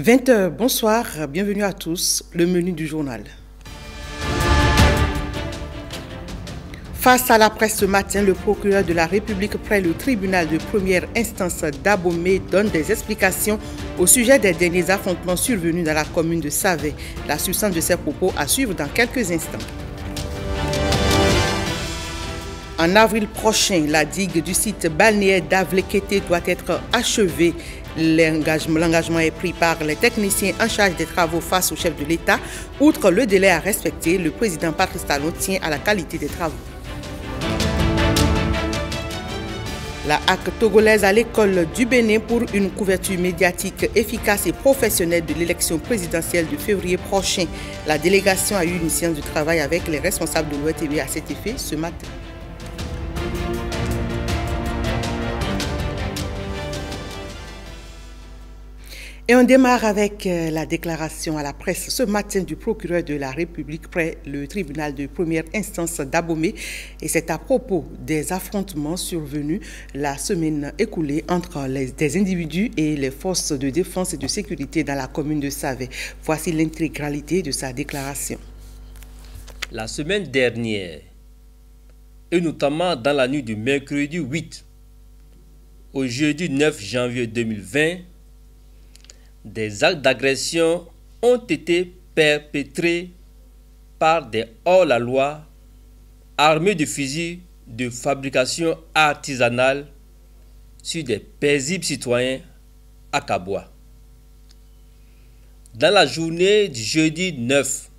20h, bonsoir, bienvenue à tous, le menu du journal. Face à la presse ce matin, le procureur de la République près le tribunal de première instance d'Abomey donne des explications au sujet des derniers affrontements survenus dans la commune de Savay. La substance de ses propos à suivre dans quelques instants. En avril prochain, la digue du site balnéaire d'Avlekété doit être achevée. L'engagement est pris par les techniciens en charge des travaux face au chef de l'État. Outre le délai à respecter, le président Patrice Talon tient à la qualité des travaux. La HAC togolaise à l'école du Bénin pour une couverture médiatique efficace et professionnelle de l'élection présidentielle de février prochain. La délégation a eu une séance de travail avec les responsables de l'OETB à cet effet ce matin. Et on démarre avec la déclaration à la presse ce matin du procureur de la République près le tribunal de première instance d'Abomey. Et c'est à propos des affrontements survenus la semaine écoulée entre des individus et les forces de défense et de sécurité dans la commune de Savay. Voici l'intégralité de sa déclaration. La semaine dernière, et notamment dans la nuit du mercredi 8 au jeudi 9 janvier 2020, des actes d'agression ont été perpétrés par des hors-la-loi armés de fusils de fabrication artisanale sur des paisibles citoyens à Kaboua. Dans la journée du jeudi 9,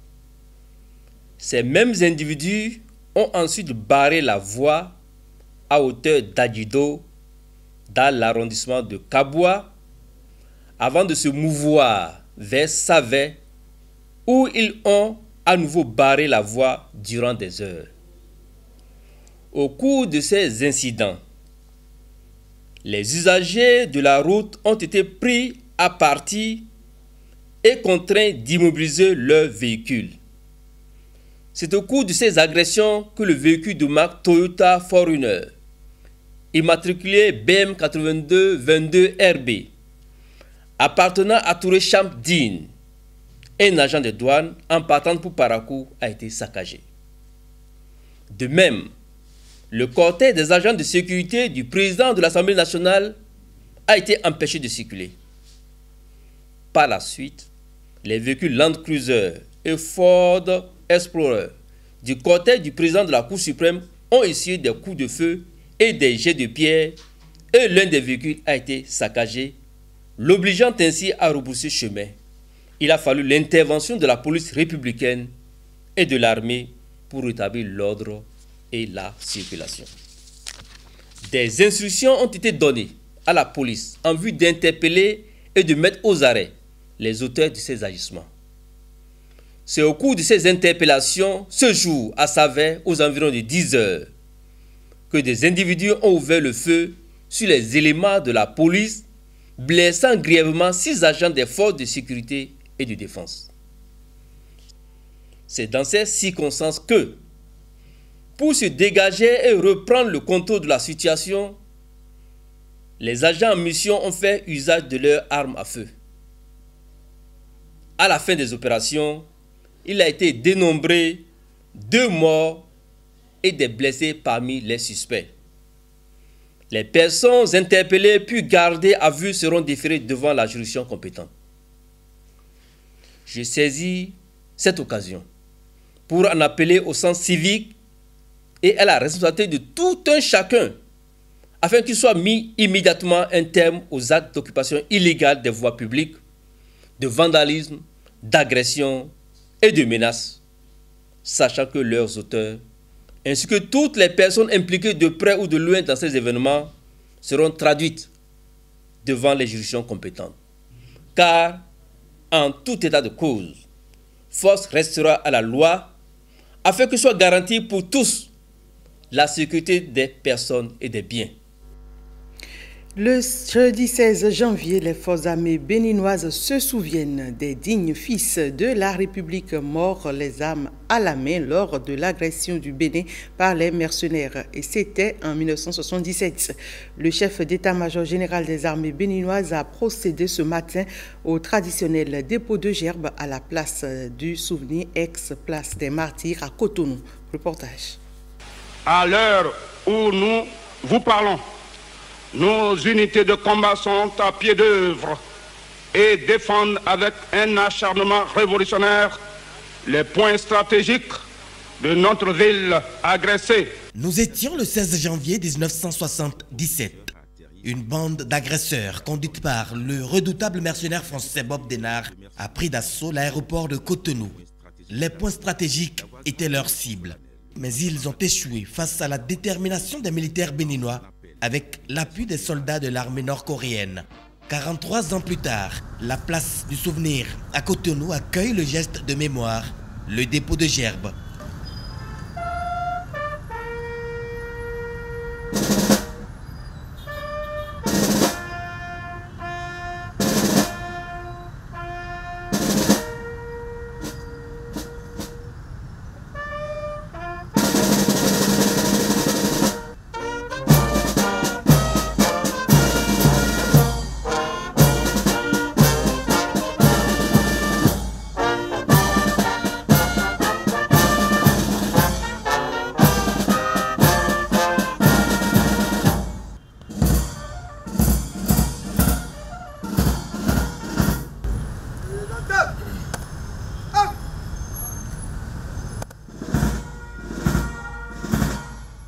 ces mêmes individus ont ensuite barré la voie à hauteur d'Adjido dans l'arrondissement de Kaboua avant de se mouvoir vers Savay où ils ont à nouveau barré la voie durant des heures. Au cours de ces incidents, les usagers de la route ont été pris à partie et contraints d'immobiliser leur véhicule. C'est au cours de ces agressions que le véhicule de marque Toyota 4Runner, immatriculé BM 8222 RB, appartenant à Touré Champ Din, un agent de douane en partant pour Parakou, a été saccagé. De même, le cortège des agents de sécurité du président de l'Assemblée nationale a été empêché de circuler. Par la suite, les véhicules Land Cruiser et Ford Explorer du cortège du président de la Cour suprême ont essuyé des coups de feu et des jets de pierre et l'un des véhicules a été saccagé, l'obligeant ainsi à rebrousser chemin. Il a fallu l'intervention de la police républicaine et de l'armée pour rétablir l'ordre et la circulation. Des instructions ont été données à la police en vue d'interpeller et de mettre aux arrêts les auteurs de ces agissements. C'est au cours de ces interpellations, ce jour à Savay, aux environs de 10 heures, que des individus ont ouvert le feu sur les éléments de la police, blessant grièvement 6 agents des forces de sécurité et de défense. C'est dans ces circonstances que, pour se dégager et reprendre le contrôle de la situation, les agents en mission ont fait usage de leurs armes à feu. À la fin des opérations, il a été dénombré 2 morts et des blessés parmi les suspects. Les personnes interpellées puis gardées à vue seront déférées devant la juridiction compétente. Je saisis cette occasion pour en appeler au sens civique et à la responsabilité de tout un chacun afin qu'il soit mis immédiatement un terme aux actes d'occupation illégale des voies publiques, de vandalisme, d'agression et de menaces, sachant que leurs auteurs ainsi que toutes les personnes impliquées de près ou de loin dans ces événements seront traduites devant les juridictions compétentes. Car, en tout état de cause, force restera à la loi afin que soit garantie pour tous la sécurité des personnes et des biens. Le jeudi 16 janvier, les forces armées béninoises se souviennent des dignes fils de la République morts les armes à la main lors de l'agression du Bénin par les mercenaires. Et c'était en 1977. Le chef d'état-major général des armées béninoises a procédé ce matin au traditionnel dépôt de gerbes à la place du souvenir, ex-place des martyrs à Cotonou. Reportage. À l'heure où nous vous parlons, nos unités de combat sont à pied d'œuvre et défendent avec un acharnement révolutionnaire les points stratégiques de notre ville agressée. Nous étions le 16 janvier 1977. Une bande d'agresseurs conduite par le redoutable mercenaire français Bob Denard a pris d'assaut l'aéroport de Cotonou. Les points stratégiques étaient leur cible, mais ils ont échoué face à la détermination des militaires béninois avec l'appui des soldats de l'armée nord-coréenne. 43 ans plus tard, la place du souvenir à Cotonou accueille le geste de mémoire, le dépôt de gerbes.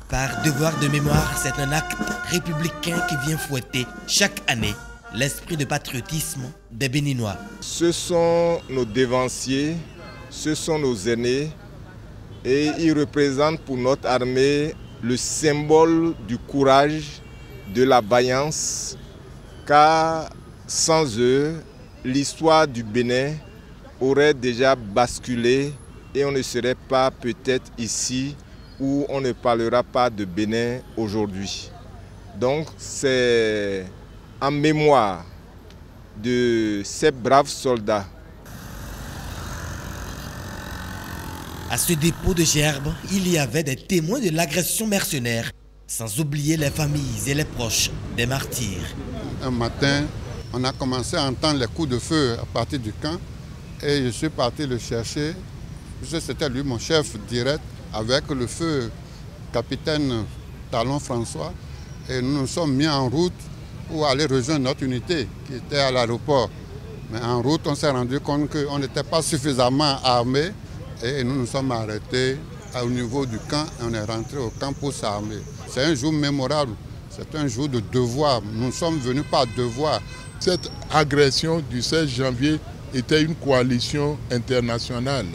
Par devoir de mémoire, c'est un acte républicain qui vient fouetter chaque année l'esprit de patriotisme des Béninois. Ce sont nos devanciers, ce sont nos aînés et ils représentent pour notre armée le symbole du courage, de la vaillance, car sans eux, l'histoire du Bénin aurait déjà basculé et on ne serait pas peut-être ici où on ne parlera pas de Bénin aujourd'hui. Donc c'est en mémoire de ces braves soldats. À ce dépôt de gerbes, il y avait des témoins de l'agression mercenaire, sans oublier les familles et les proches des martyrs. Un matin, on a commencé à entendre les coups de feu à partir du camp et je suis parti le chercher. C'était lui mon chef direct avec le feu capitaine Talon François et nous nous sommes mis en route pour aller rejoindre notre unité qui était à l'aéroport. Mais en route, on s'est rendu compte qu'on n'était pas suffisamment armés et nous nous sommes arrêtés au niveau du camp et on est rentré au camp pour s'armer. C'est un jour mémorable, c'est un jour de devoir. Nous sommes venus par devoir. Cette agression du 16 janvier était une coalition internationale.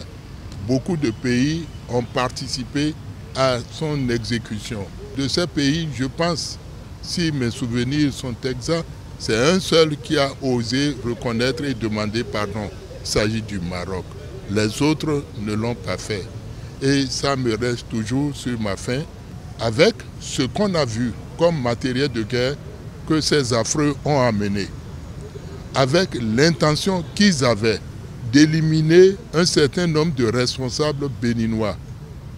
Beaucoup de pays ont participé à son exécution. De ces pays, je pense, si mes souvenirs sont exacts, c'est un seul qui a osé reconnaître et demander pardon. Il s'agit du Maroc. Les autres ne l'ont pas fait. Et ça me reste toujours sur ma faim avec ce qu'on a vu comme matériel de guerre que ces affreux ont amené. Avec l'intention qu'ils avaient d'éliminer un certain nombre de responsables béninois.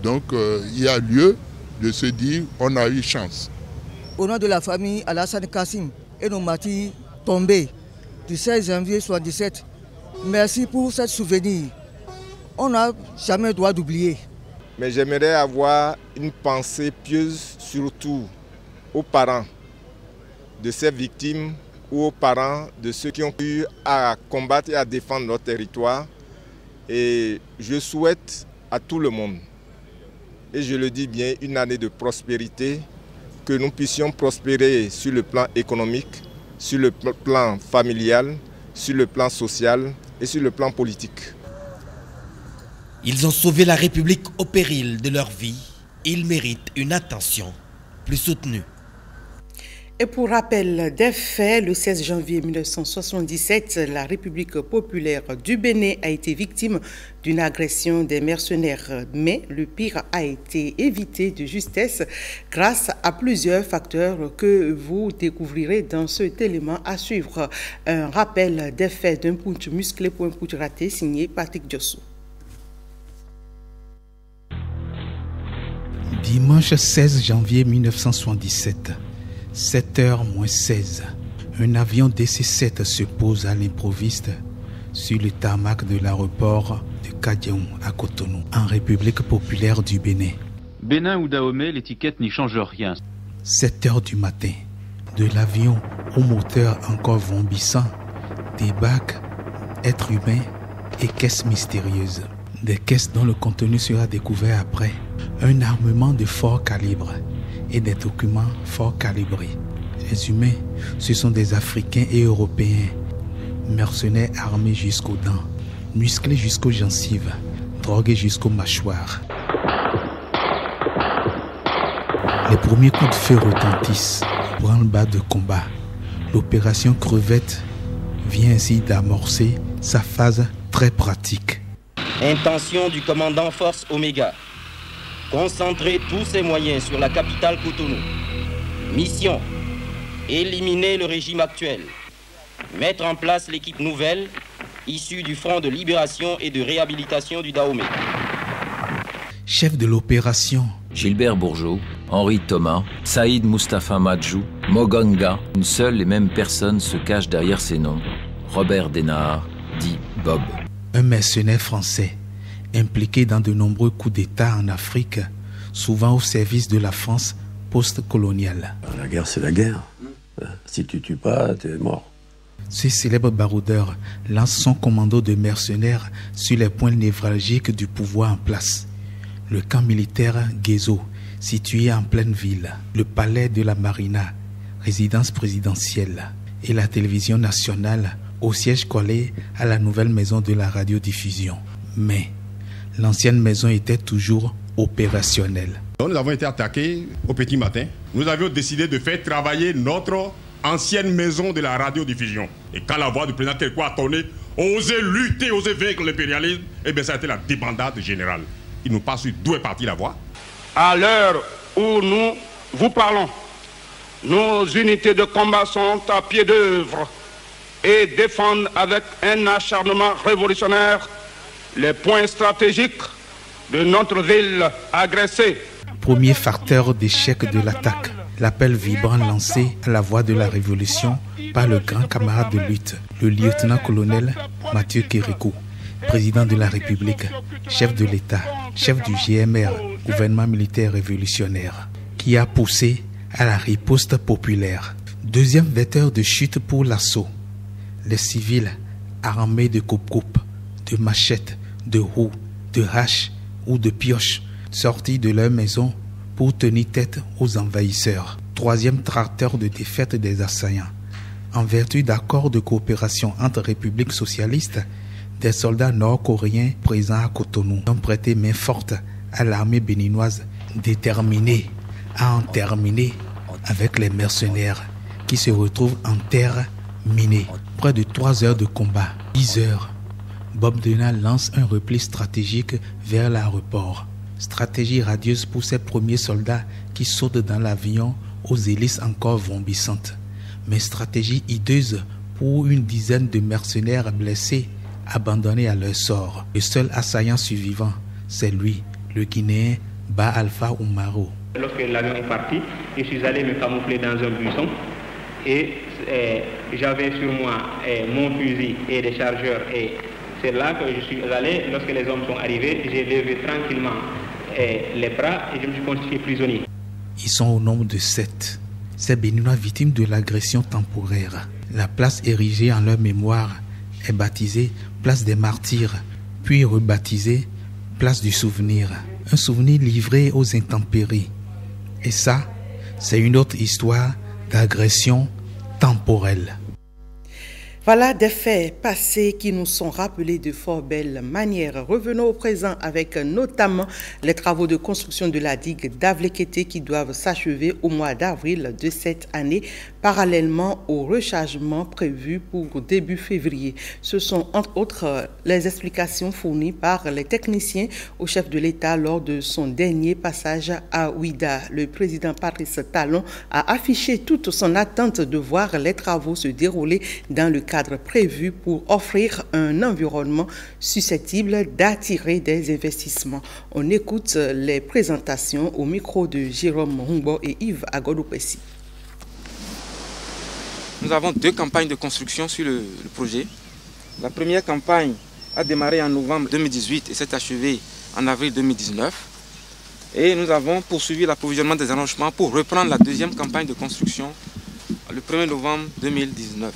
Donc il y a lieu de se dire on a eu chance. Au nom de la famille Alassane Kassim et nos martyrs tombés du 16 janvier 1977, merci pour ce souvenir. On n'a jamais le droit d'oublier. Mais j'aimerais avoir une pensée pieuse surtout aux parents de ces victimes ou aux parents de ceux qui ont eu à combattre et à défendre notre territoire. Et je souhaite à tout le monde, et je le dis bien, une année de prospérité, que nous puissions prospérer sur le plan économique, sur le plan familial, sur le plan social et sur le plan politique. Ils ont sauvé la République au péril de leur vie. Ils méritent une attention plus soutenue. Et pour rappel des faits, le 16 janvier 1977, la République populaire du Bénin a été victime d'une agression des mercenaires. Mais le pire a été évité de justesse grâce à plusieurs facteurs que vous découvrirez dans cet élément à suivre. Un rappel des faits d'un putsch musclé pour un putsch raté signé Patrick Diossou. Dimanche 16 janvier 1977. 7h-16, un avion DC-7 se pose à l'improviste sur le tarmac de l'aéroport de Kadiaou à Cotonou, en République populaire du Bénin. Bénin ou Dahomey, l'étiquette n'y change rien. 7h du matin, de l'avion au moteur encore vombissant, débarquent êtres humains et caisses mystérieuses. Des caisses dont le contenu sera découvert après. Un armement de fort calibre et des documents fort calibrés. Les humains, ce sont des Africains et Européens, mercenaires armés jusqu'aux dents, musclés jusqu'aux gencives, drogués jusqu'aux mâchoires. Les premiers coups de feu retentissent, branle-bas de combat. L'opération Crevette vient ainsi d'amorcer sa phase très pratique. Intention du commandant Force Oméga. Concentrer tous ses moyens sur la capitale Cotonou. Mission, éliminer le régime actuel. Mettre en place l'équipe nouvelle, issue du Front de libération et de réhabilitation du Dahomey. Chef de l'opération, Gilbert Bourgeot, Henri Thomas, Saïd Mustapha Madjou, Mogonga. Une seule et même personne se cache derrière ces noms. Robert Denard, dit Bob. Un mercenaire français, impliqué dans de nombreux coups d'État en Afrique, souvent au service de la France post-coloniale. La guerre, c'est la guerre. Si tu tues pas, t'es mort. Ce célèbre baroudeur lance son commando de mercenaires sur les points névralgiques du pouvoir en place. Le camp militaire Guézo, situé en pleine ville, le palais de la Marina, résidence présidentielle, et la télévision nationale, au siège collé à la nouvelle maison de la radiodiffusion. Mais l'ancienne maison était toujours opérationnelle. Nous avons été attaqués au petit matin. Nous avions décidé de faire travailler notre ancienne maison de la radiodiffusion. Et quand la voix du président Kékou a tourné, oser lutter, oser vaincre l'impérialisme, eh bien ça a été la débandade générale. Il nous passe d'où est partie la voix. À l'heure où nous vous parlons, nos unités de combat sont à pied d'œuvre et défendent avec un acharnement révolutionnaire les points stratégiques de notre ville agressée. Premier facteur d'échec de l'attaque, l'appel vibrant lancé à la voix de la révolution par le grand camarade de lutte, le lieutenant-colonel Mathieu Kérékou, président de la République, chef de l'État, chef du GMR, gouvernement militaire révolutionnaire, qui a poussé à la riposte populaire. Deuxième vecteur de chute pour l'assaut, les civils armés de coupe-coupe, de machettes, de roues, de haches ou de pioches, sortis de leur maison pour tenir tête aux envahisseurs. Troisième tracteur de défaite des assaillants. En vertu d'accords de coopération entre républiques socialistes, des soldats nord-coréens présents à Cotonou ont prêté main forte à l'armée béninoise, déterminée à en terminer avec les mercenaires qui se retrouvent en terre minée. Près de 3 heures de combat, 10 heures, Bob Denard lance un repli stratégique vers l'aéroport. Stratégie radieuse pour ses premiers soldats qui sautent dans l'avion aux hélices encore vombissantes. Mais stratégie hideuse pour une dizaine de mercenaires blessés, abandonnés à leur sort. Le seul assaillant survivant, c'est lui, le Guinéen Ba Alpha Oumaro. Lorsque l'avion est parti, je suis allé me camoufler dans un buisson et j'avais sur moi mon fusil et des chargeurs. Et c'est là que je suis allé. Lorsque les hommes sont arrivés, j'ai levé tranquillement les bras et je me suis constitué prisonnier. Ils sont au nombre de 7. Ces Béninois victimes de l'agression temporaire. La place érigée en leur mémoire est baptisée Place des Martyrs, puis rebaptisée Place du Souvenir. Un souvenir livré aux intempéries. Et ça, c'est une autre histoire d'agression temporelle. Voilà des faits passés qui nous sont rappelés de fort belle manière. Revenons au présent avec notamment les travaux de construction de la digue d'Avlekété qui doivent s'achever au mois d'avril de cette année, parallèlement au rechargement prévu pour début février. Ce sont entre autres les explications fournies par les techniciens au chef de l'État lors de son dernier passage à Ouida. Le président Patrice Talon a affiché toute son attente de voir les travaux se dérouler dans le cadre prévu pour offrir un environnement susceptible d'attirer des investissements. On écoute les présentations au micro de Jérôme Humbo et Yves Agodopessi. Nous avons deux campagnes de construction sur le projet. La première campagne a démarré en novembre 2018 et s'est achevée en avril 2019. Et nous avons poursuivi l'approvisionnement des arrangements pour reprendre la deuxième campagne de construction le 1er novembre 2019.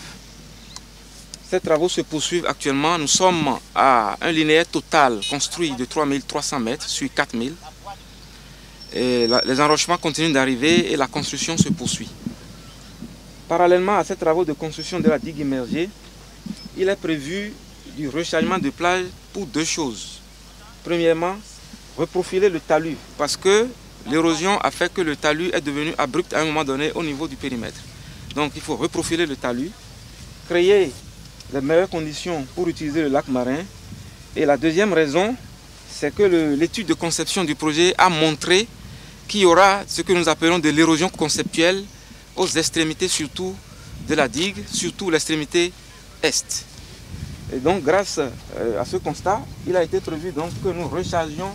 Ces travaux se poursuivent actuellement. Nous sommes à un linéaire total construit de 3300 mètres sur 4000. Et les enrochements continuent d'arriver et la construction se poursuit. Parallèlement à ces travaux de construction de la digue immergée, il est prévu du rechargement de plage pour deux choses. Premièrement, reprofiler le talus parce que l'érosion a fait que le talus est devenu abrupt à un moment donné au niveau du périmètre. Donc il faut reprofiler le talus, créer les meilleures conditions pour utiliser le lac marin. Et la deuxième raison, c'est que l'étude de conception du projet a montré qu'il y aura ce que nous appelons de l'érosion conceptuelle aux extrémités surtout de la digue, surtout l'extrémité est. Et donc grâce à ce constat, il a été prévu donc que nous rechargions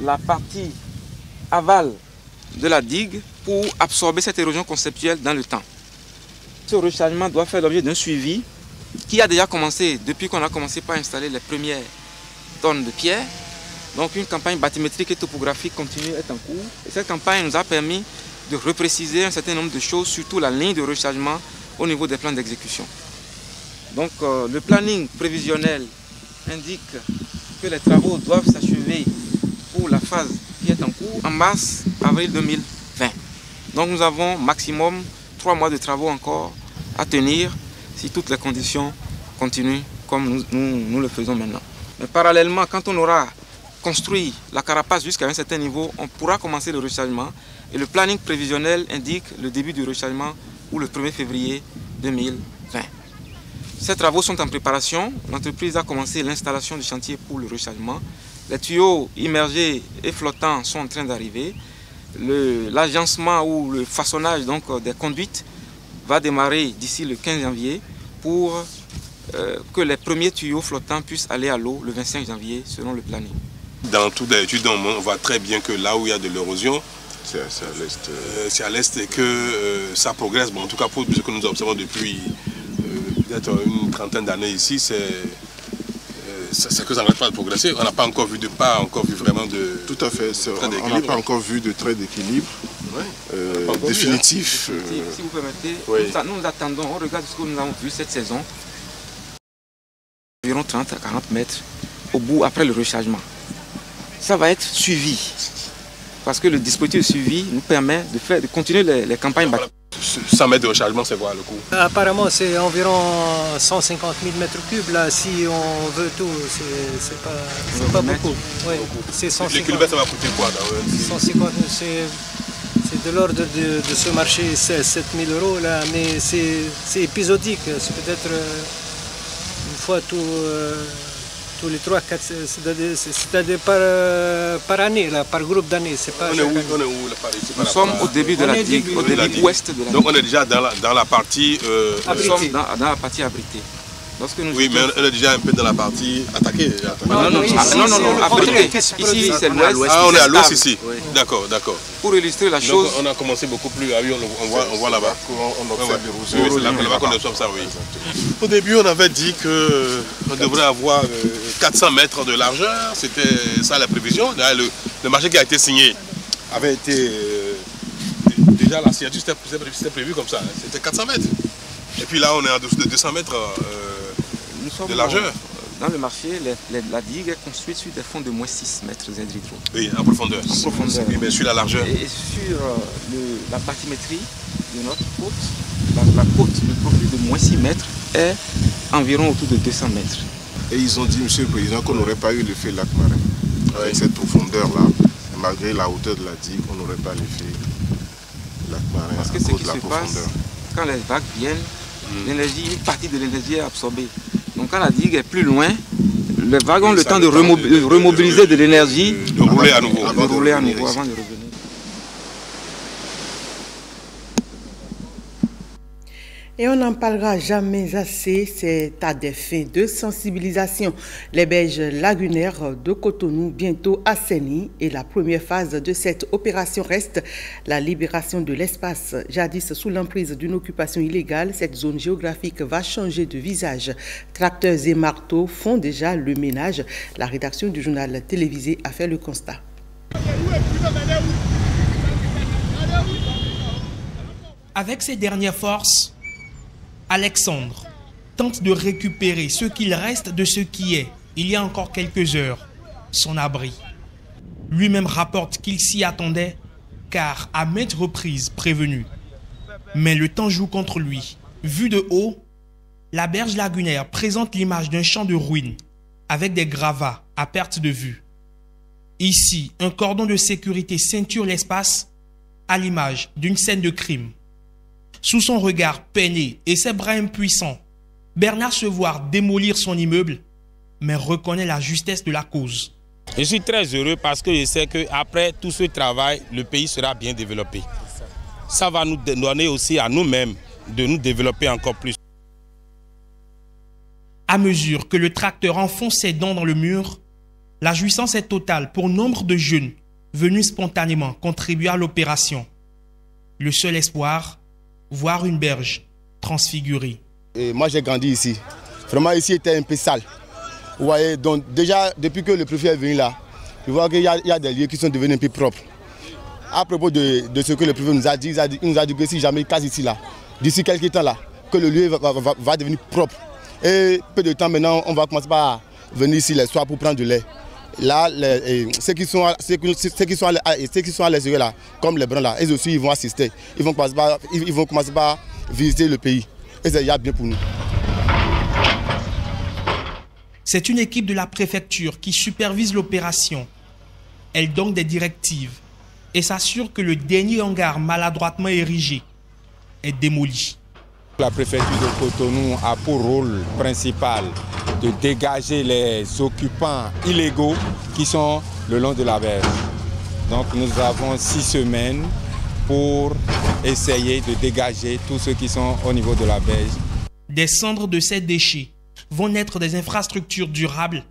la partie aval de la digue pour absorber cette érosion conceptuelle dans le temps. Ce rechargement doit faire l'objet d'un suivi qui a déjà commencé depuis qu'on a commencé par installer les premières tonnes de pierre. Donc une campagne bathymétrique et topographique continue est en cours. Et cette campagne nous a permis de repréciser un certain nombre de choses, surtout la ligne de rechargement au niveau des plans d'exécution. Donc le planning prévisionnel indique que les travaux doivent s'achever pour la phase qui est en cours en mars-avril 2020. Donc nous avons maximum 3 mois de travaux encore à tenir si toutes les conditions continuent comme nous le faisons maintenant. Mais parallèlement, quand on aura construit la carapace jusqu'à un certain niveau, on pourra commencer le rechargement. Et le planning prévisionnel indique le début du rechargement pour le 1er février 2020. Ces travaux sont en préparation. L'entreprise a commencé l'installation du chantier pour le rechargement. Les tuyaux immergés et flottants sont en train d'arriver. L'agencement ou le façonnage donc, des conduites va démarrer d'ici le 15 janvier pour que les premiers tuyaux flottants puissent aller à l'eau le 25 janvier selon le planning. Dans toutes les études, on voit très bien que là où il y a de l'érosion, c'est à l'est. C'est à l'est et que ça progresse. Bon, en tout cas, pour ce que nous observons depuis peut-être une trentaine d'années ici, c'est que ça n'arrête pas de progresser. On n'a pas encore vu vraiment de... Tout à fait. On n'a pas encore vu de trait d'équilibre définitif. Si vous permettez, nous attendons, on regarde ce que nous avons vu cette saison, environ 30 à 40 mètres au bout après le rechargement. Ça va être suivi. Parce que le dispositif de suivi nous permet de continuer les campagnes bâties. 100 mètres de rechargement, c'est quoi le coût? Apparemment, c'est environ 150 000 mètres cubes. Là, si on veut tout, c'est pas beaucoup. Oui, c'est 150 000. Les kilomètres, ça va coûter quoi? 150 000, c'est de l'ordre de ce marché, 7 000 € là, mais c'est épisodique. C'est peut-être une fois tous les 3-4, c'est-à-dire par année, là, par groupe d'années. On est où là, par ici? Nous sommes au début de la digue, au début ouest de la digue. Donc on est déjà dans la partie... Nous sommes dans la partie abritée. Oui, mais on est déjà un peu dans la partie attaquée. Non, abritée. Ici, c'est l'ouest. Ah, on est à l'ouest ici. D'accord. Pour illustrer la chose... Donc on a commencé beaucoup plus... Ah oui, on voit là-bas. On observe des roseaux. C'est là-bas qu'on observe ça, oui. Au début, on avait dit qu'on devrait avoir 400 mètres de largeur. C'était ça la prévision. Le marché qui a été signé avait été... Déjà, la signature, c'était prévu comme ça. C'était 400 mètres. Et puis là, on est en dessous de 200 mètres de largeur. Dans le marché, la digue est construite sur des fonds de moins 6 mètres d'hydro. Oui, en profondeur. Oui, mais sur la largeur. Et sur la bathymétrie de notre côte, la côte, le profil de moins 6 mètres, est environ autour de 200 mètres. Et ils ont dit, Monsieur le Président, qu'on n'aurait pas eu l'effet lac marin. Avec cette profondeur-là, malgré la hauteur de la digue, on n'aurait pas l'effet lac marin. Parce que ce qui se passe, quand les vagues viennent, une partie de l'énergie est absorbée. Donc quand la digue est plus loin, les vagues ont le temps de remobiliser de l'énergie, de rouler à nouveau, avant de revenir. Et on n'en parlera jamais assez, c'est à des fins de sensibilisation. Les berges lagunaires de Cotonou bientôt assainies et la première phase de cette opération reste la libération de l'espace. Jadis sous l'emprise d'une occupation illégale, cette zone géographique va changer de visage. Tracteurs et marteaux font déjà le ménage. La rédaction du journal télévisé a fait le constat. Avec ses dernières forces, Alexandre tente de récupérer ce qu'il reste de ce qui est, il y a encore quelques heures, son abri. Lui-même rapporte qu'il s'y attendait, car à maintes reprises prévenu. Mais le temps joue contre lui. Vu de haut, la berge lagunaire présente l'image d'un champ de ruines, avec des gravats à perte de vue. Ici, un cordon de sécurité ceinture l'espace, à l'image d'une scène de crime. Sous son regard peiné et ses bras impuissants, Bernard se voit démolir son immeuble, mais reconnaît la justesse de la cause. Je suis très heureux parce que je sais qu'après tout ce travail, le pays sera bien développé. Ça va nous donner aussi à nous-mêmes de nous développer encore plus. À mesure que le tracteur enfonce ses dents dans le mur, la jouissance est totale pour nombre de jeunes venus spontanément contribuer à l'opération. Le seul espoir, voir une berge transfigurée. Et moi j'ai grandi ici. Vraiment ici était un peu sale. Vous voyez, donc déjà depuis que le préfet est venu là, je vois qu'il y a des lieux qui sont devenus un peu propres. À propos de ce que le préfet nous a dit, il nous a dit que si jamais il casse ici là, d'ici quelques temps là, que le lieu va devenir propre. Et peu de temps maintenant, on va commencer par venir ici les soirs pour prendre du lait. Là, ceux qui sont à l'extérieur là, comme les Bruns là, ils aussi ils vont assister. Ils vont commencer par visiter le pays. Et c'est déjà bien pour nous. C'est une équipe de la préfecture qui supervise l'opération. Elle donne des directives et s'assure que le dernier hangar maladroitement érigé est démoli. La préfecture de Cotonou a pour rôle principal de dégager les occupants illégaux qui sont le long de la berge. Donc nous avons 6 semaines pour essayer de dégager tous ceux qui sont au niveau de la berge. Des cendres de ces déchets vont naître des infrastructures durables.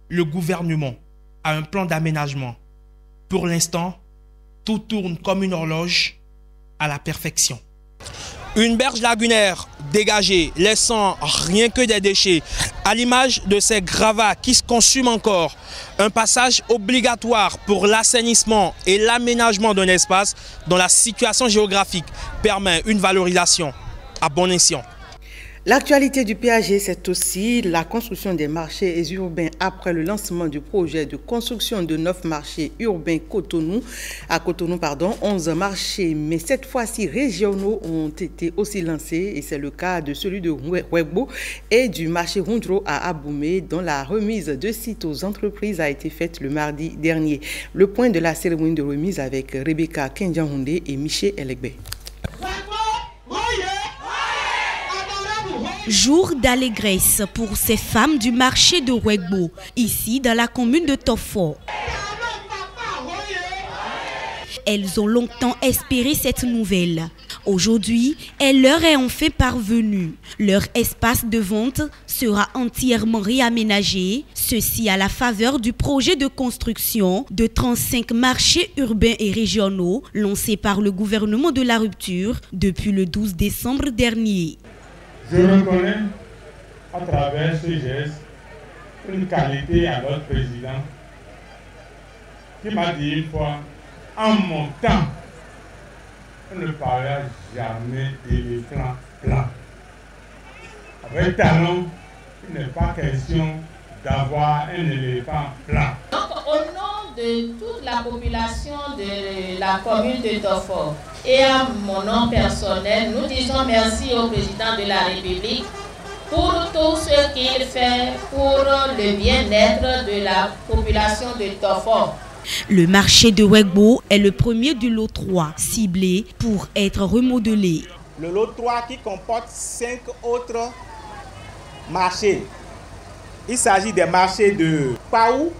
Le gouvernement a un plan d'aménagement. Pour l'instant, tout tourne comme une horloge à la perfection. Une berge lagunaire dégagée, laissant rien que des déchets, à l'image de ces gravats qui se consument encore. Un passage obligatoire pour l'assainissement et l'aménagement d'un espace dont la situation géographique permet une valorisation à bon escient. L'actualité du PAG, c'est aussi la construction des marchés urbains après le lancement du projet de construction de 9 marchés urbains à Cotonou, 11 marchés, mais cette fois-ci régionaux ont été aussi lancés et c'est le cas de celui de Wegbo et du marché Rundro à Aboumé dont la remise de sites aux entreprises a été faite le mardi dernier. Le point de la cérémonie de remise avec Rebecca Kendianhoundé et Michel Elegbe. Jour d'allégresse pour ces femmes du marché de Wegbo, ici dans la commune de Tofo. Elles ont longtemps espéré cette nouvelle. Aujourd'hui, elle leur est enfin parvenue. Leur espace de vente sera entièrement réaménagé, ceci à la faveur du projet de construction de 35 marchés urbains et régionaux lancé par le gouvernement de la rupture depuis le 12 décembre dernier. Je reconnais à travers ce geste une qualité à notre président qui m'a dit une fois, en mon temps, on ne parlait jamais d'éléphant blanc. Avec talent, il n'est pas question d'avoir un éléphant blanc. Donc, au nom de toute la population de la commune de Tofo et à mon nom personnel, nous disons merci au président de la République pour tout ce qu'il fait pour le bien-être de la population de Tofor. Le marché de Wegbo est le premier du lot 3, ciblé pour être remodelé. Le lot 3 qui comporte 5 autres marchés. Il s'agit des marchés de Paou,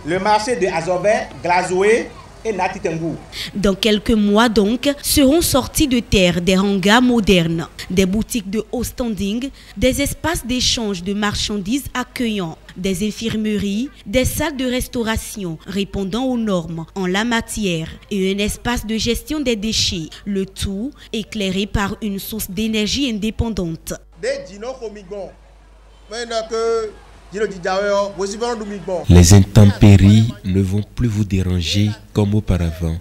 le marché de Azobé, Glazoué et Natitengu. Dans quelques mois donc, seront sortis de terre des hangars modernes, des boutiques de haut standing, des espaces d'échange de marchandises accueillants, des infirmeries, des salles de restauration répondant aux normes en la matière et un espace de gestion des déchets, le tout éclairé par une source d'énergie indépendante. Les intempéries ne vont plus vous déranger comme auparavant.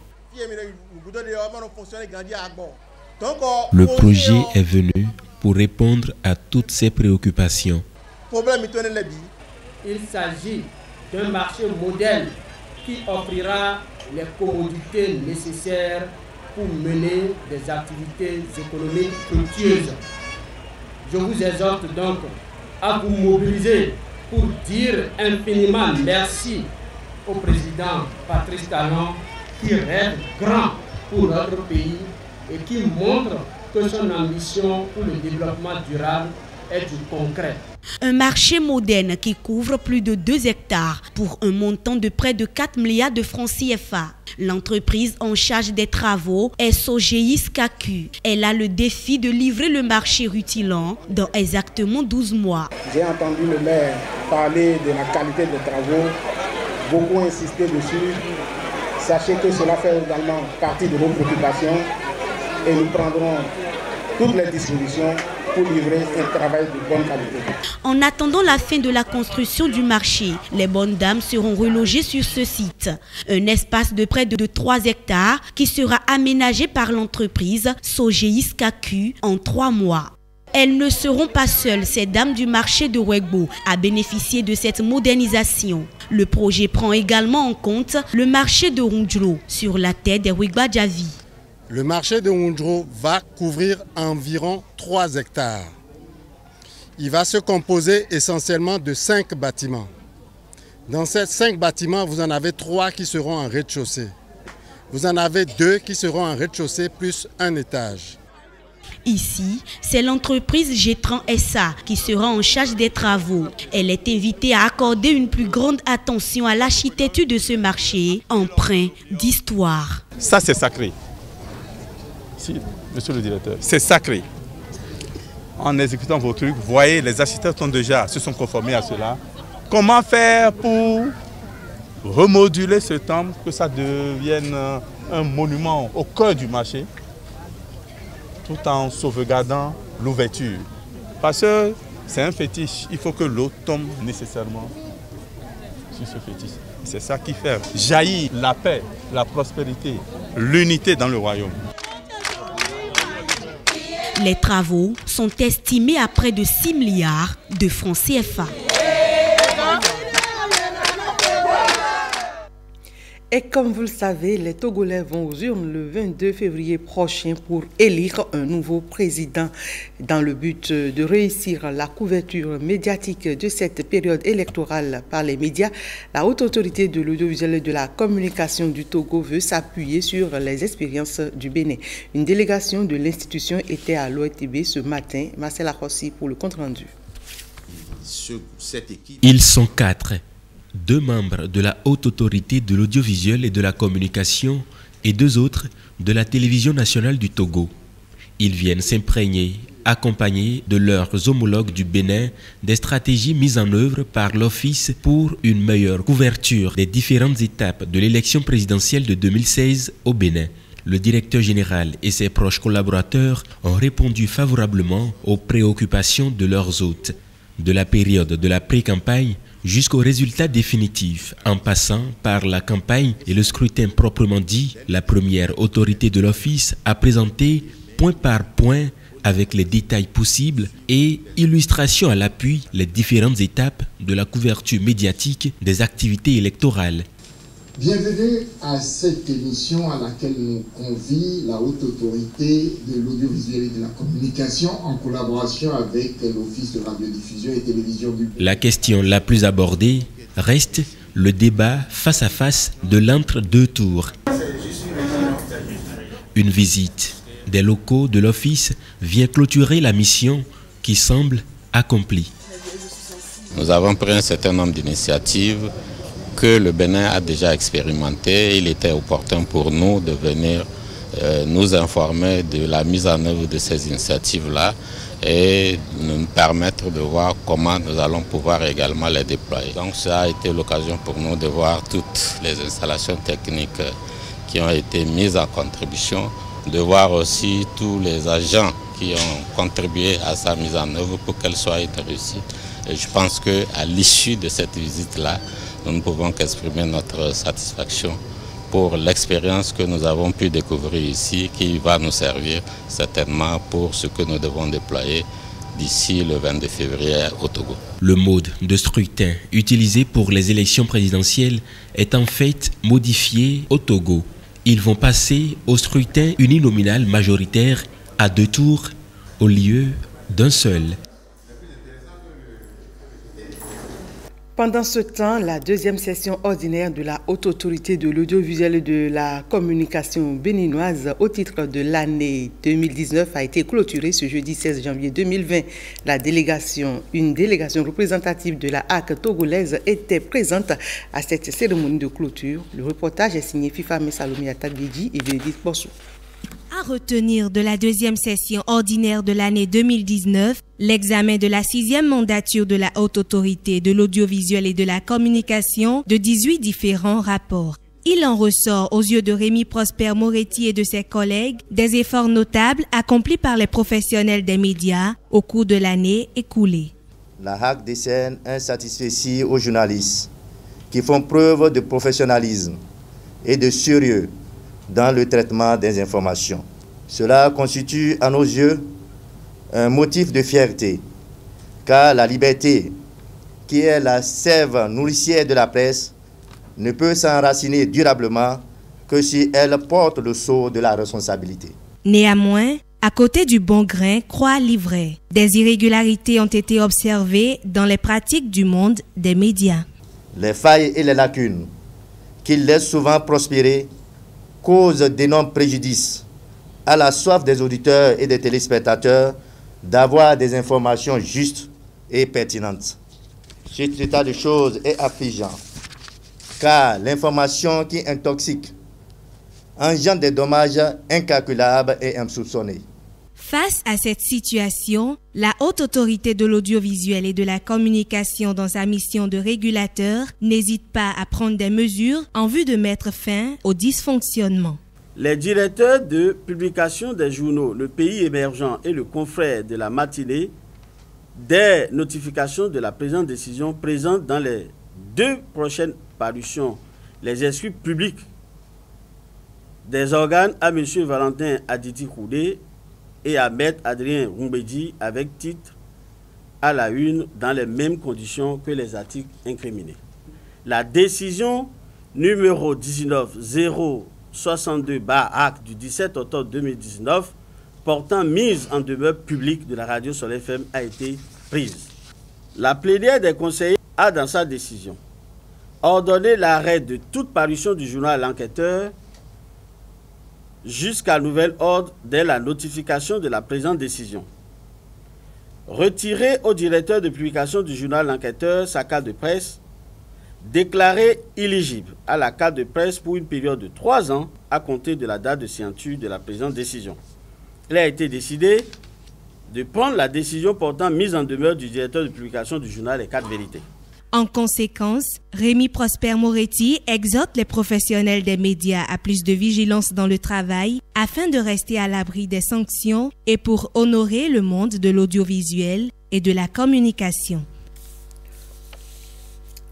Le projet est venu pour répondre à toutes ces préoccupations. Il s'agit d'un marché modèle qui offrira les commodités nécessaires pour mener des activités économiques fructueuses. Je vous exhorte donc à vous mobiliser pour dire infiniment merci au président Patrice Talon qui rêve grand pour notre pays et qui montre que son ambition pour le développement durable est du concret. Un marché moderne qui couvre plus de 2 hectares pour un montant de près de 4 milliards de francs CFA. L'entreprise en charge des travaux est Sogéis Kaku. Elle a le défi de livrer le marché rutilant dans exactement 12 mois. J'ai entendu le maire parler de la qualité des travaux, beaucoup insisté dessus. Sachez que cela fait également partie de nos préoccupations et nous prendrons toutes les dispositions pour livrer un travail de bonne qualité. En attendant la fin de la construction du marché, les bonnes dames seront relogées sur ce site. Un espace de près de 3 hectares qui sera aménagé par l'entreprise Sogéis Kaku en 3 mois. Elles ne seront pas seules, ces dames du marché de Wegbo, à bénéficier de cette modernisation. Le projet prend également en compte le marché de Rundjlo sur la terre des Wegba-Djavi. Le marché de Rundjlo va couvrir environ 3 hectares. Il va se composer essentiellement de 5 bâtiments. Dans ces 5 bâtiments, vous en avez 3 qui seront en rez-de-chaussée. Vous en avez 2 qui seront en rez-de-chaussée plus un étage. Ici, c'est l'entreprise Gétran SA qui sera en charge des travaux. Elle est invitée à accorder une plus grande attention à l'architecture de ce marché, empreint d'histoire. Ça, c'est sacré. Si, monsieur le directeur, c'est sacré. En exécutant vos trucs, vous voyez, les architectes se sont conformés à cela. Comment faire pour remoduler ce temple, que ça devienne un monument au cœur du marché, tout en sauvegardant l'ouverture. Parce que c'est un fétiche, il faut que l'eau tombe nécessairement sur ce fétiche. C'est ça qui fait jaillir la paix, la prospérité, l'unité dans le royaume. Les travaux sont estimés à près de 6 milliards de francs CFA. Et comme vous le savez, les Togolais vont aux urnes le 22 février prochain pour élire un nouveau président. Dans le but de réussir la couverture médiatique de cette période électorale par les médias, la Haute Autorité de l'audiovisuel et de la communication du Togo veut s'appuyer sur les expériences du Bénin. Une délégation de l'institution était à l'OETB ce matin. Marcel Akossi pour le compte-rendu. Ils sont 4. 2 membres de la Haute Autorité de l'audiovisuel et de la communication et 2 autres de la Télévision nationale du Togo. Ils viennent s'imprégner, accompagnés de leurs homologues du Bénin, des stratégies mises en œuvre par l'Office pour une meilleure couverture des différentes étapes de l'élection présidentielle de 2016 au Bénin. Le directeur général et ses proches collaborateurs ont répondu favorablement aux préoccupations de leurs hôtes. De la période de la pré-campagne jusqu'au résultat définitif, en passant par la campagne et le scrutin proprement dit, la première autorité de l'Office a présenté point par point, avec les détails possibles et illustrations à l'appui, les différentes étapes de la couverture médiatique des activités électorales. Bienvenue à cette émission à laquelle nous convie la Haute Autorité de l'Audiovisuel et de la Communication en collaboration avec l'Office de radiodiffusion et télévision du pays. La question la plus abordée reste le débat face à face de l'entre-deux tours. Une visite des locaux de l'Office vient clôturer la mission qui semble accomplie. Nous avons pris un certain nombre d'initiatives que le Bénin a déjà expérimenté. Il était opportun pour nous de venir nous informer de la mise en œuvre de ces initiatives-là et nous permettre de voir comment nous allons pouvoir également les déployer. Donc ça a été l'occasion pour nous de voir toutes les installations techniques qui ont été mises en contribution, de voir aussi tous les agents qui ont contribué à sa mise en œuvre pour qu'elle soit une réussite. Et je pense qu'à l'issue de cette visite-là, nous ne pouvons qu'exprimer notre satisfaction pour l'expérience que nous avons pu découvrir ici, qui va nous servir certainement pour ce que nous devons déployer d'ici le 22 février au Togo. Le mode de scrutin utilisé pour les élections présidentielles est en fait modifié au Togo. Ils vont passer au scrutin uninominal majoritaire à 2 tours au lieu d'un seul. Pendant ce temps, la deuxième session ordinaire de la Haute Autorité de l'Audiovisuel et de la Communication béninoise au titre de l'année 2019 a été clôturée ce jeudi 16 janvier 2020. Une délégation représentative de la HAC togolaise était présente à cette cérémonie de clôture. Le reportage est signé Fifame Salomé Atagedji et Bénédicte Bossou. À retenir de la deuxième session ordinaire de l'année 2019, l'examen de la 6e mandature de la Haute Autorité de l'Audiovisuel et de la Communication de 18 différents rapports. Il en ressort, aux yeux de Rémi Prosper Moretti et de ses collègues, des efforts notables accomplis par les professionnels des médias au cours de l'année écoulée. La HAC décerne un satisfecit aux journalistes qui font preuve de professionnalisme et de sérieux dans le traitement des informations. Cela constitue à nos yeux un motif de fierté, car la liberté, qui est la sève nourricière de la presse, ne peut s'enraciner durablement que si elle porte le sceau de la responsabilité. Néanmoins, à côté du bon grain croît l'ivraie. Des irrégularités ont été observées dans les pratiques du monde des médias. Les failles et les lacunes qu'ils laissent souvent prospérer causent d'énormes préjudices à la soif des auditeurs et des téléspectateurs d'avoir des informations justes et pertinentes. Cet état de choses est affligeant, car l'information qui intoxique engendre des dommages incalculables et insoupçonnés. Face à cette situation, la Haute Autorité de l'Audiovisuel et de la Communication, dans sa mission de régulateur, n'hésite pas à prendre des mesures en vue de mettre fin au dysfonctionnement. Les directeurs de publication des journaux Le Pays Émergent et Le Confrère de la Matinée, des notifications de la présente décision présentent dans les 2 prochaines parutions les excuses publiques des organes à M. Valentin Aditi Koudé et à M. Adrien Rumbedi avec titre à la une dans les mêmes conditions que les articles incriminés. La décision numéro 19-062/AC du 17 octobre 2019 portant mise en demeure publique de la radio Soleil FM a été prise. La plénière des conseillers a dans sa décision ordonné l'arrêt de toute parution du journal L'Enquêteur jusqu'à nouvel ordre dès la notification de la présente décision. Retirer au directeur de publication du journal L'Enquêteur sa carte de presse, déclaré éligible à la carte de presse pour une période de 3 ans à compter de la date de signature de la présente décision. Il a été décidé de prendre la décision portant mise en demeure du directeur de publication du journal Les 4 Vérités. En conséquence, Rémi Prosper Moretti exhorte les professionnels des médias à plus de vigilance dans le travail afin de rester à l'abri des sanctions et pour honorer le monde de l'audiovisuel et de la communication.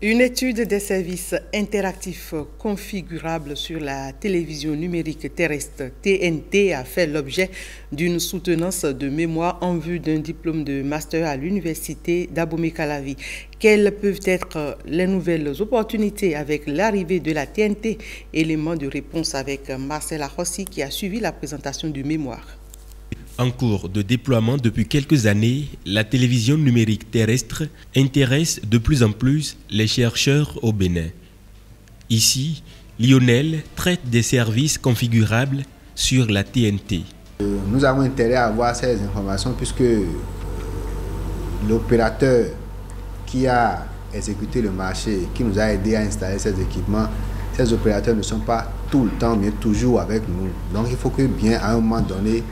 Une étude des services interactifs configurables sur la télévision numérique terrestre TNT a fait l'objet d'une soutenance de mémoire en vue d'un diplôme de master à l'université d'Abomey-Calavi. Quelles peuvent être les nouvelles opportunités avec l'arrivée de la TNT? Élément de réponse avec Marcel Arossi qui a suivi la présentation du mémoire. En cours de déploiement depuis quelques années, la télévision numérique terrestre intéresse de plus en plus les chercheurs au Bénin. Ici, Lionel traite des services configurables sur la TNT. Nous avons intérêt à avoir ces informations puisque l'opérateur qui a exécuté le marché, qui nous a aidé à installer ces équipements, ces opérateurs ne sont pas tout le temps, mais toujours avec nous. Donc il faut que bien à un moment donné,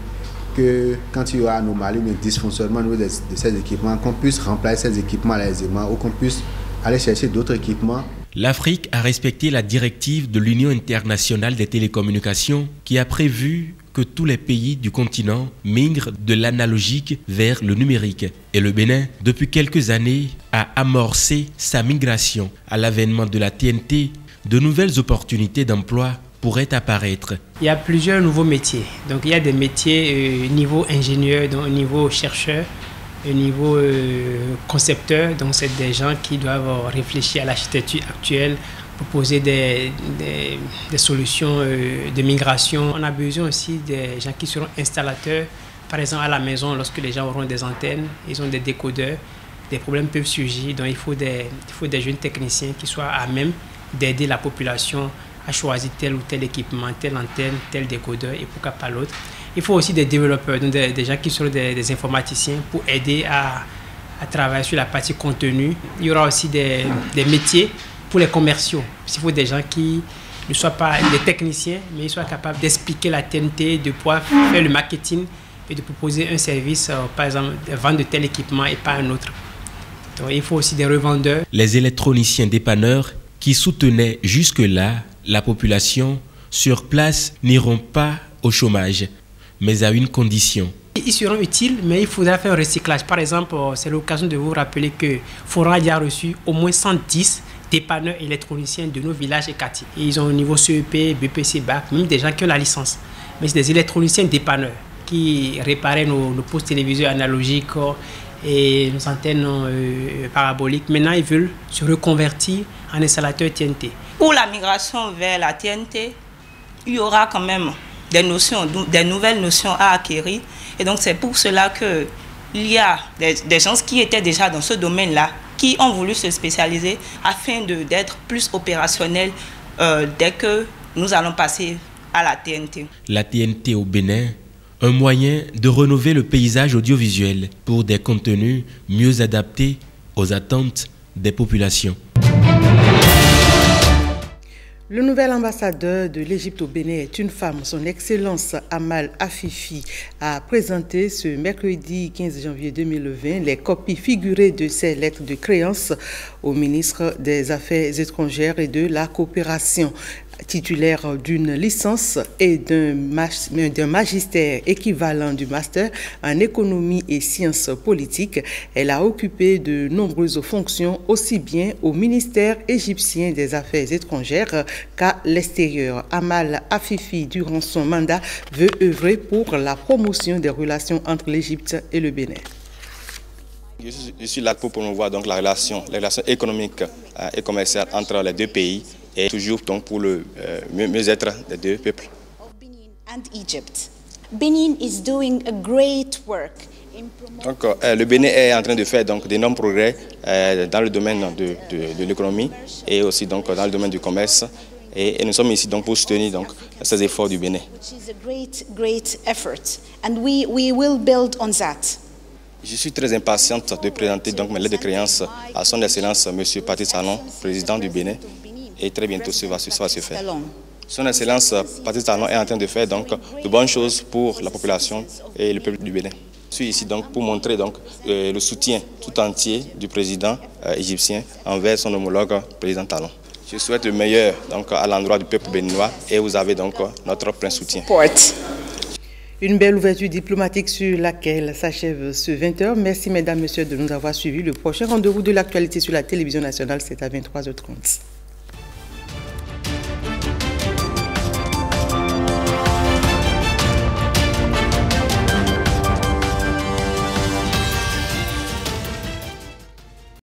que quand il y aura anomalie, mais dysfonctionnement au niveau de ces équipements, qu'on puisse remplacer ces équipements aisément ou qu'on puisse aller chercher d'autres équipements. L'Afrique a respecté la directive de l'Union internationale des télécommunications qui a prévu que tous les pays du continent migrent de l'analogique vers le numérique. Et le Bénin, depuis quelques années, a amorcé sa migration. À l'avènement de la TNT, de nouvelles opportunités d'emploi pourraient apparaître. Il y a plusieurs nouveaux métiers. Donc il y a des métiers niveau ingénieur, donc au niveau chercheur, au niveau concepteur. Donc c'est des gens qui doivent réfléchir à l'architecture actuelle, proposer des solutions de migration. On a besoin aussi des gens qui seront installateurs. Par exemple à la maison, lorsque les gens auront des antennes, ils ont des décodeurs, des problèmes peuvent surgir. Donc il faut des jeunes techniciens qui soient à même d'aider la population à choisir tel ou tel équipement, telle antenne, tel décodeur et pourquoi pas l'autre. Il faut aussi des développeurs, donc des gens qui seront des informaticiens pour aider à travailler sur la partie contenu. Il y aura aussi des métiers pour les commerciaux. Il faut des gens qui ne soient pas des techniciens, mais ils soient capables d'expliquer la TNT, de pouvoir faire le marketing et de proposer un service, par exemple, vendre de tel équipement et pas un autre. Donc il faut aussi des revendeurs. Les électroniciens dépanneurs qui soutenaient jusque-là la population sur place n'iront pas au chômage, mais à une condition. Ils seront utiles, mais il faudra faire un recyclage. Par exemple, c'est l'occasion de vous rappeler que Forum a reçu au moins 110 dépanneurs électroniciens de nos villages et quartiers. Ils ont au niveau CEP, BPC, BAC, même des gens qui ont la licence. Mais c'est des électroniciens dépanneurs qui réparaient nos postes téléviseurs analogiques et nos antennes paraboliques. Maintenant, ils veulent se reconvertir en installateurs TNT. Pour la migration vers la TNT, il y aura quand même des nouvelles notions à acquérir. Et donc c'est pour cela qu'il y a des gens qui étaient déjà dans ce domaine-là, qui ont voulu se spécialiser afin d'être plus opérationnels dès que nous allons passer à la TNT. La TNT au Bénin, un moyen de rénover le paysage audiovisuel pour des contenus mieux adaptés aux attentes des populations. Le nouvel ambassadeur de l'Égypte au Bénin est une femme. Son Excellence Amal Afifi a présenté ce mercredi 15 janvier 2020 les copies figurées de ses lettres de créance au ministre des Affaires étrangères et de la coopération. Titulaire d'une licence et d'un magistère équivalent du master en économie et sciences politiques, elle a occupé de nombreuses fonctions aussi bien au ministère égyptien des Affaires étrangères qu'à l'extérieur. Amal Afifi, durant son mandat, veut œuvrer pour la promotion des relations entre l'Égypte et le Bénin. Je suis là pour promouvoir donc la relation économique et commerciale entre les deux pays et toujours donc pour le mieux-être des deux peuples. And Egypt. Benin is doing a great work. Donc le Bénin est en train de faire donc d'énormes progrès dans le domaine de l'économie et aussi donc dans le domaine du commerce et nous sommes ici donc pour soutenir donc ces efforts du Bénin. Which is a great effort and we will build on that. Je suis très impatiente de présenter donc mes lettres de créance à son Excellence M. Patrice Talon, président du Bénin, et très bientôt ça va se faire. Son Excellence Patrice Talon est en train de faire donc de bonnes choses pour la population et le peuple du Bénin. Je suis ici donc pour montrer donc le soutien tout entier du président égyptien envers son homologue président Talon. Je souhaite le meilleur donc à l'endroit du peuple béninois et vous avez donc notre plein soutien. Une belle ouverture diplomatique sur laquelle s'achève ce 20h. Merci mesdames, messieurs de nous avoir suivis. Le prochain rendez-vous de l'actualité sur la télévision nationale, c'est à 23h30.